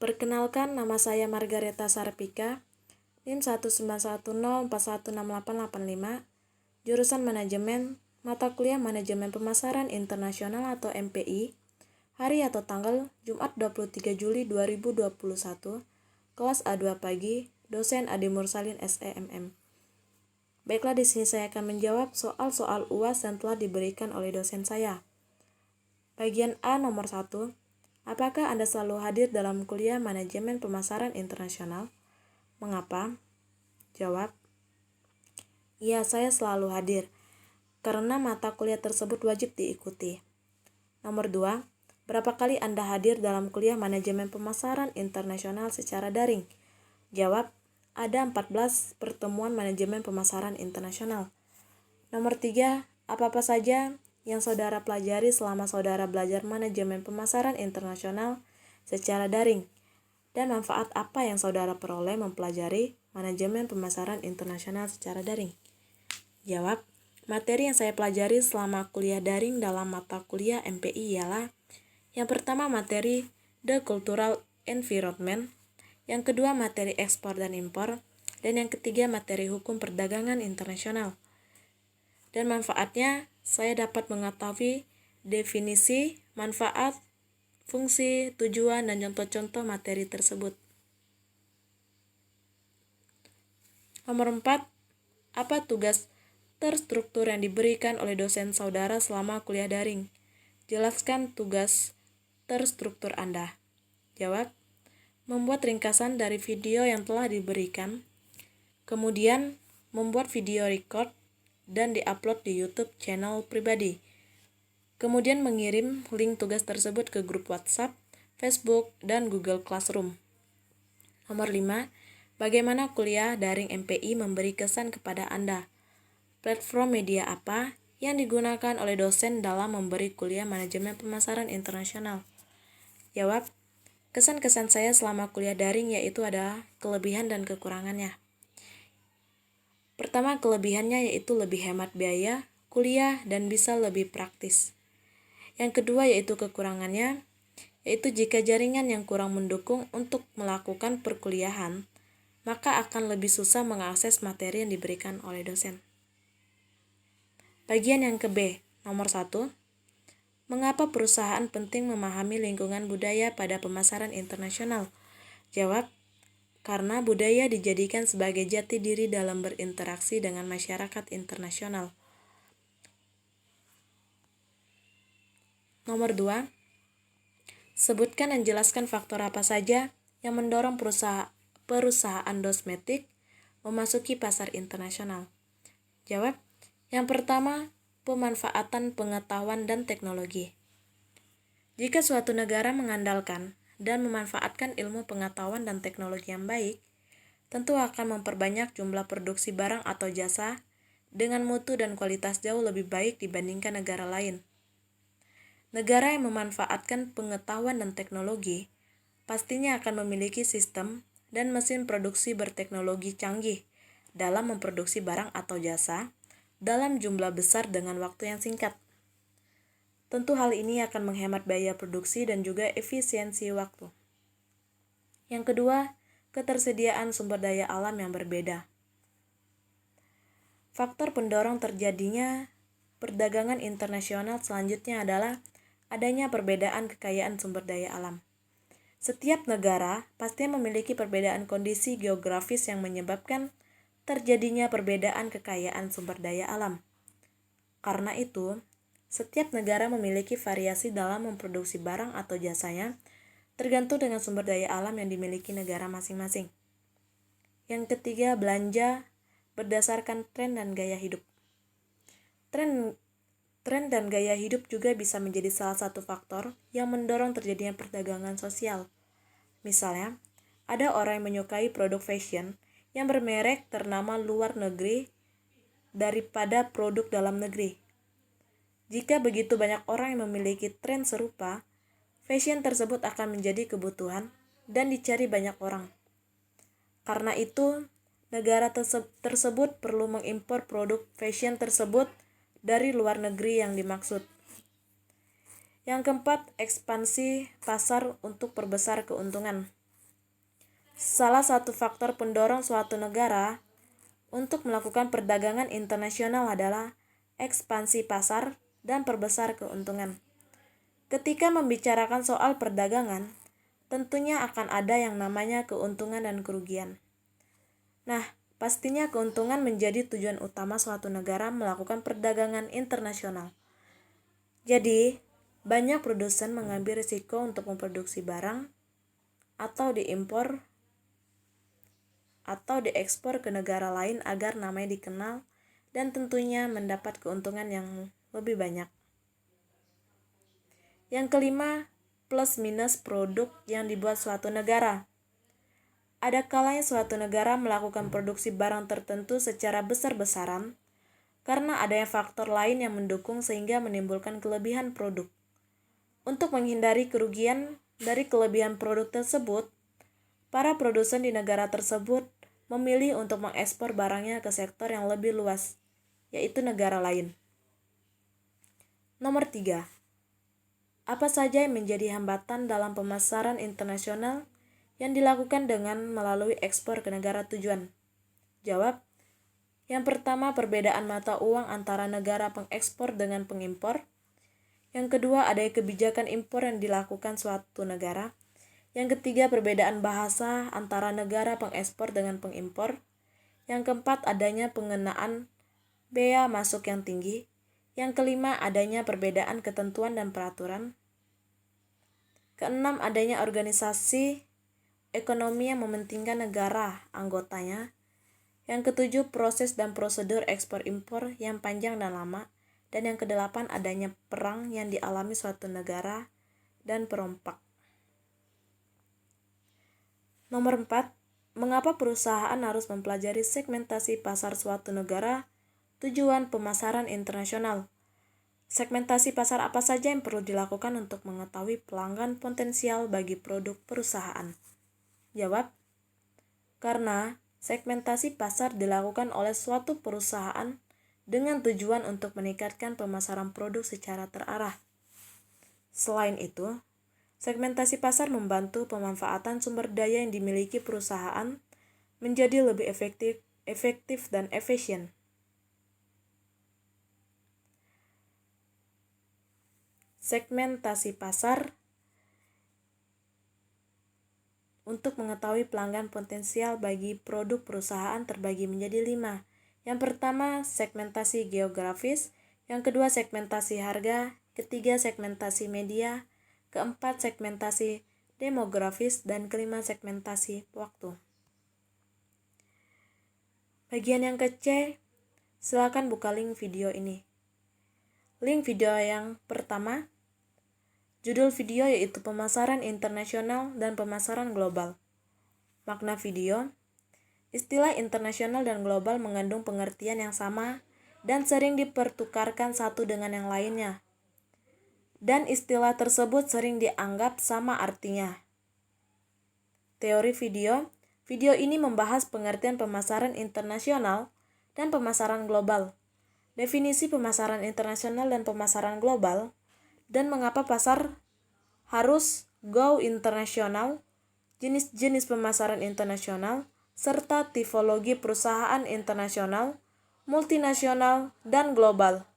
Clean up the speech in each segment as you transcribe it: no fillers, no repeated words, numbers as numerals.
Perkenalkan, nama saya Margareta Sarpika, NIM 19104168885, jurusan Manajemen, mata kuliah Manajemen Pemasaran Internasional atau MPI, hari atau tanggal Jumat 23 Juli 2021, kelas A2 pagi, dosen Ade Mursalin SEMM. Baiklah, di sini saya akan menjawab soal-soal UAS yang telah diberikan oleh dosen saya. Bagian A nomor 1. Apakah Anda selalu hadir dalam kuliah Manajemen Pemasaran Internasional? Mengapa? Jawab. Iya, saya selalu hadir, karena mata kuliah tersebut wajib diikuti. Nomor 2. Berapa kali Anda hadir dalam kuliah Manajemen Pemasaran Internasional secara daring? Jawab. Ada 14 pertemuan Manajemen Pemasaran Internasional. Nomor 3. Apa-apa saja yang saudara pelajari selama saudara belajar Manajemen Pemasaran Internasional secara daring? Dan manfaat apa yang saudara peroleh mempelajari Manajemen Pemasaran Internasional secara daring? Jawab. Materi yang saya pelajari selama kuliah daring dalam mata kuliah MPI ialah: yang pertama, materi The Cultural Environment, yang kedua, materi ekspor dan impor, dan yang ketiga, materi hukum perdagangan internasional. Dan manfaatnya, saya dapat mengetahui definisi, manfaat, fungsi, tujuan, dan contoh-contoh materi tersebut. Nomor 4. Apa tugas terstruktur yang diberikan oleh dosen saudara selama kuliah daring? Jelaskan tugas terstruktur Anda. Jawab. Membuat ringkasan dari video yang telah diberikan, kemudian membuat video record dan diupload di YouTube channel pribadi. Kemudian mengirim link tugas tersebut ke grup WhatsApp, Facebook, dan Google Classroom. Nomor 5. Bagaimana kuliah daring MPI memberi kesan kepada Anda? Platform media apa yang digunakan oleh dosen dalam memberi kuliah Manajemen Pemasaran Internasional? Jawab. Kesan-kesan saya selama kuliah daring yaitu ada kelebihan dan kekurangannya. Pertama, kelebihannya yaitu lebih hemat biaya kuliah dan bisa lebih praktis. Yang kedua yaitu kekurangannya, yaitu jika jaringan yang kurang mendukung untuk melakukan perkuliahan, maka akan lebih susah mengakses materi yang diberikan oleh dosen. Bagian yang ke B, nomor 1. Mengapa perusahaan penting memahami lingkungan budaya pada pemasaran internasional? Jawab. Karena budaya dijadikan sebagai jati diri dalam berinteraksi dengan masyarakat internasional. Nomor 2. Sebutkan dan jelaskan faktor apa saja yang mendorong perusahaan domestik memasuki pasar internasional. Jawab. Yang pertama, pemanfaatan pengetahuan dan teknologi. Jika suatu negara mengandalkan dan memanfaatkan ilmu pengetahuan dan teknologi yang baik, tentu akan memperbanyak jumlah produksi barang atau jasa dengan mutu dan kualitas jauh lebih baik dibandingkan negara lain. Negara yang memanfaatkan pengetahuan dan teknologi pastinya akan memiliki sistem dan mesin produksi berteknologi canggih dalam memproduksi barang atau jasa dalam jumlah besar dengan waktu yang singkat. Tentu hal ini akan menghemat biaya produksi dan juga efisiensi waktu. Yang kedua, ketersediaan sumber daya alam yang berbeda. Faktor pendorong terjadinya perdagangan internasional selanjutnya adalah adanya perbedaan kekayaan sumber daya alam. Setiap negara pasti memiliki perbedaan kondisi geografis yang menyebabkan terjadinya perbedaan kekayaan sumber daya alam. Karena itu, setiap negara memiliki variasi dalam memproduksi barang atau jasanya, tergantung dengan sumber daya alam yang dimiliki negara masing-masing. Yang ketiga, belanja berdasarkan tren dan gaya hidup. Tren dan gaya hidup juga bisa menjadi salah satu faktor yang mendorong terjadinya perdagangan sosial. Misalnya, ada orang yang menyukai produk fashion yang bermerek ternama luar negeri daripada produk dalam negeri. Jika begitu banyak orang yang memiliki tren serupa, fashion tersebut akan menjadi kebutuhan dan dicari banyak orang. Karena itu, negara tersebut perlu mengimpor produk fashion tersebut dari luar negeri yang dimaksud. Yang keempat, ekspansi pasar untuk perbesar keuntungan. Salah satu faktor pendorong suatu negara untuk melakukan perdagangan internasional adalah ekspansi pasar dan perbesar keuntungan. Ketika membicarakan soal perdagangan, tentunya akan ada yang namanya keuntungan dan kerugian. Nah, pastinya keuntungan menjadi tujuan utama suatu negara melakukan perdagangan internasional. Jadi, banyak produsen mengambil risiko untuk memproduksi barang atau diimpor atau diekspor ke negara lain agar namanya dikenal dan tentunya mendapat keuntungan yang lebih banyak. Yang kelima, plus minus produk yang dibuat suatu negara. Ada kalanya suatu negara melakukan produksi barang tertentu secara besar-besaran karena adanya faktor lain yang mendukung sehingga menimbulkan kelebihan produk. Untuk menghindari kerugian dari kelebihan produk tersebut, para produsen di negara tersebut memilih untuk mengekspor barangnya ke sektor yang lebih luas, yaitu negara lain. Nomor 3. Apa saja yang menjadi hambatan dalam pemasaran internasional yang dilakukan dengan melalui ekspor ke negara tujuan? Jawab. Yang pertama, perbedaan mata uang antara negara pengekspor dengan pengimpor. Yang kedua, adanya kebijakan impor yang dilakukan suatu negara. Yang ketiga, perbedaan bahasa antara negara pengekspor dengan pengimpor. Yang keempat, adanya pengenaan bea masuk yang tinggi. Yang kelima, adanya perbedaan ketentuan dan peraturan. Keenam, adanya organisasi ekonomi yang mementingkan negara anggotanya. Yang ketujuh, proses dan prosedur ekspor-impor yang panjang dan lama. Dan yang kedelapan, adanya perang yang dialami suatu negara dan perompak. Nomor 4, mengapa perusahaan harus mempelajari segmentasi pasar suatu negara? Tujuan pemasaran internasional. Segmentasi pasar apa saja yang perlu dilakukan untuk mengetahui pelanggan potensial bagi produk perusahaan? Jawab, karena segmentasi pasar dilakukan oleh suatu perusahaan dengan tujuan untuk meningkatkan pemasaran produk secara terarah. Selain itu, segmentasi pasar membantu pemanfaatan sumber daya yang dimiliki perusahaan menjadi lebih efektif dan efisien. Segmentasi pasar untuk mengetahui pelanggan potensial bagi produk perusahaan terbagi menjadi 5. Yang pertama, segmentasi geografis. Yang kedua, segmentasi harga. Ketiga, segmentasi media. Keempat, segmentasi demografis. Dan kelima, segmentasi waktu. Bagian yang ke-C, silakan buka link video ini. Link video yang pertama, judul video yaitu pemasaran internasional dan pemasaran global. Makna video, istilah internasional dan global mengandung pengertian yang sama dan sering dipertukarkan satu dengan yang lainnya. Dan istilah tersebut sering dianggap sama artinya. Teori video, video ini membahas pengertian pemasaran internasional dan pemasaran global, definisi pemasaran internasional dan pemasaran global, dan mengapa pasar harus go internasional, jenis-jenis pemasaran internasional, serta tipologi perusahaan internasional, multinasional, dan global.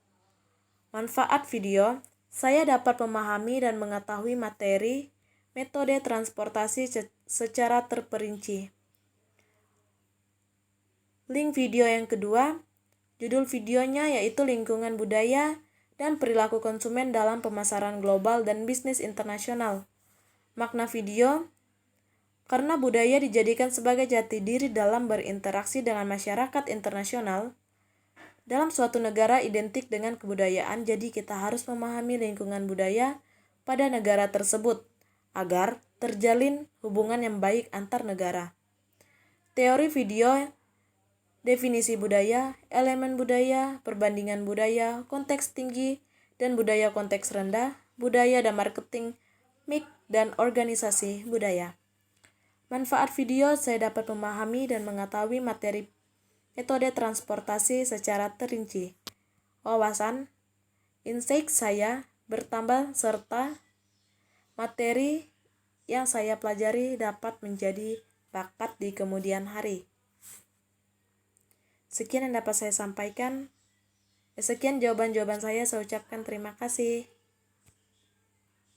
Manfaat video, saya dapat memahami dan mengetahui materi, metode transportasi secara terperinci. Link video yang kedua, judul videonya yaitu lingkungan budaya dan perilaku konsumen dalam pemasaran global dan bisnis internasional. Makna video, karena budaya dijadikan sebagai jati diri dalam berinteraksi dengan masyarakat internasional, dalam suatu negara identik dengan kebudayaan, jadi kita harus memahami lingkungan budaya pada negara tersebut agar terjalin hubungan yang baik antar negara. Teori video, definisi budaya, elemen budaya, perbandingan budaya, konteks tinggi dan budaya konteks rendah, budaya dan marketing, MIK, dan organisasi budaya. Manfaat video, saya dapat memahami dan mengetahui materi metode transportasi secara terinci. Wawasan, insight saya bertambah serta materi yang saya pelajari dapat menjadi bakat di kemudian hari. Sekian yang dapat saya sampaikan. Sekian jawaban-jawaban saya ucapkan terima kasih.